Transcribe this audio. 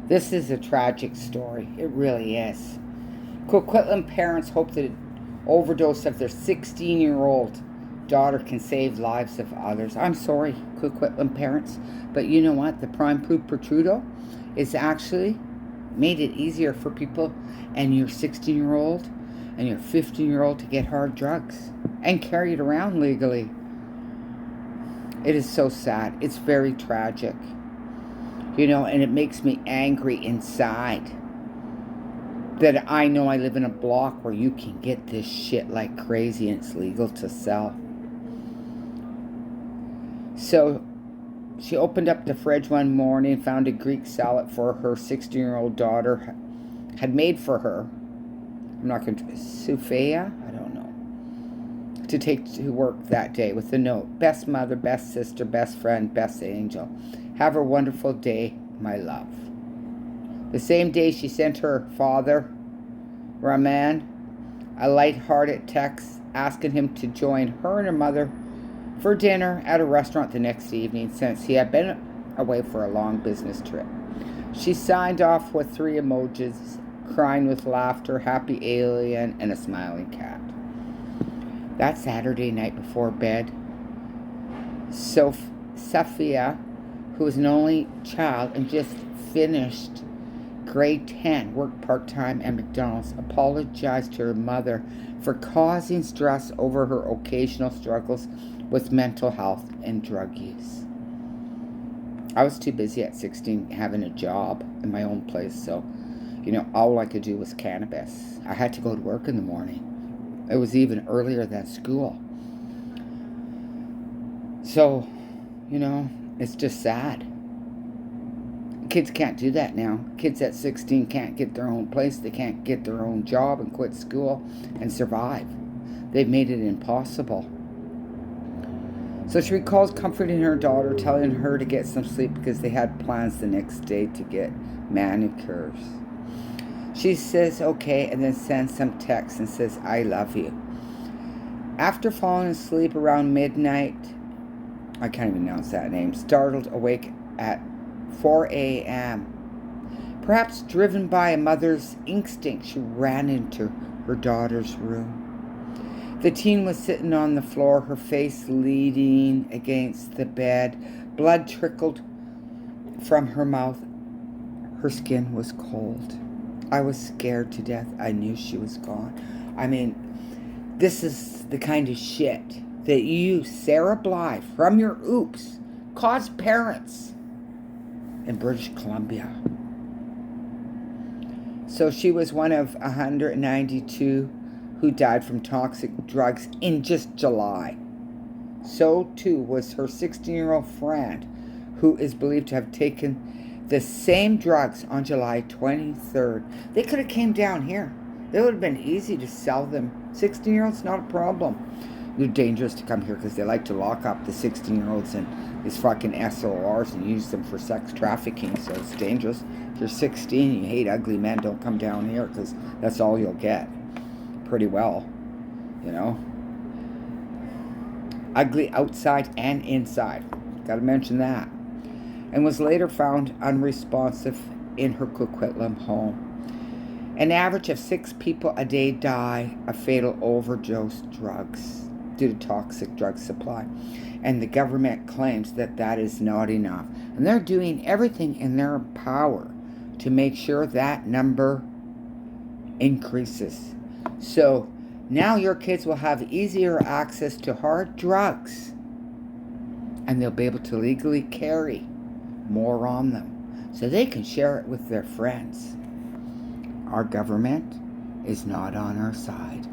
This is a tragic story. It really is. Coquitlam parents hope that an overdose of their 16-year-old daughter can save lives of others. I'm sorry, Coquitlam parents, but you know what? The prime pooper Trudeau is actually made it easier for people and your 16-year-old and your 15-year-old to get hard drugs and carry it around legally. It is so sad. It's very tragic. And it makes me angry inside that I know I live in a block where you can get this shit like crazy and it's legal to sell. So she opened up the fridge one morning and found a Greek salad for her 16-year-old daughter had made for her. I'm not going to... Sophia? I don't know. To take to work that day with the note. Best mother, best sister, best friend, best angel. Have a wonderful day, my love. The same day she sent her father, Raman, a light-hearted text asking him to join her and her mother for dinner at a restaurant the next evening since he had been away for a long business trip. She signed off with 3 emojis, crying with laughter, happy alien, and a smiling cat. That Saturday night before bed, Sophia, who was an only child and just finished grade 10, worked part-time at McDonald's, apologized to her mother for causing stress over her occasional struggles with mental health and drug use. I was too busy at 16 having a job in my own place, so, all I could do was cannabis. I had to go to work in the morning. It was even earlier than school. So, it's just sad. Kids can't do that now. Kids at 16 can't get their own place. They can't get their own job and quit school and survive. They've made it impossible. So she recalls comforting her daughter, telling her to get some sleep because they had plans the next day to get manicures. She says okay and then sends some text and says, I love you. After falling asleep around midnight, I can't even pronounce that name, startled awake at 4 a.m. Perhaps driven by a mother's instinct, she ran into her daughter's room. The teen was sitting on the floor, her face leaning against the bed. Blood trickled from her mouth. Her skin was cold. I was scared to death. I knew she was gone. This is the kind of shit that you, Sarah Blythe, from your oops, caused parents in British Columbia. So she was one of 192 who died from toxic drugs in just July. So too was her 16-year-old friend, who is believed to have taken the same drugs on July 23rd. They could have came down here. It would have been easy to sell them. 16-year-olds, not a problem. They're dangerous to come here because they like to lock up the 16-year-olds in these fucking SORs and use them for sex trafficking, so it's dangerous. If you're 16 and you hate ugly men, don't come down here because that's all you'll get. Pretty well, Ugly outside and inside. Gotta mention that. And was later found unresponsive in her Coquitlam home. An average of 6 people a day die of fatal overdose drugs due to toxic drug supply. And the government claims that that is not enough. And they're doing everything in their power to make sure that number increases. So now your kids will have easier access to hard drugs. And they'll be able to legally carry more on them. So they can share it with their friends. Our government is not on our side.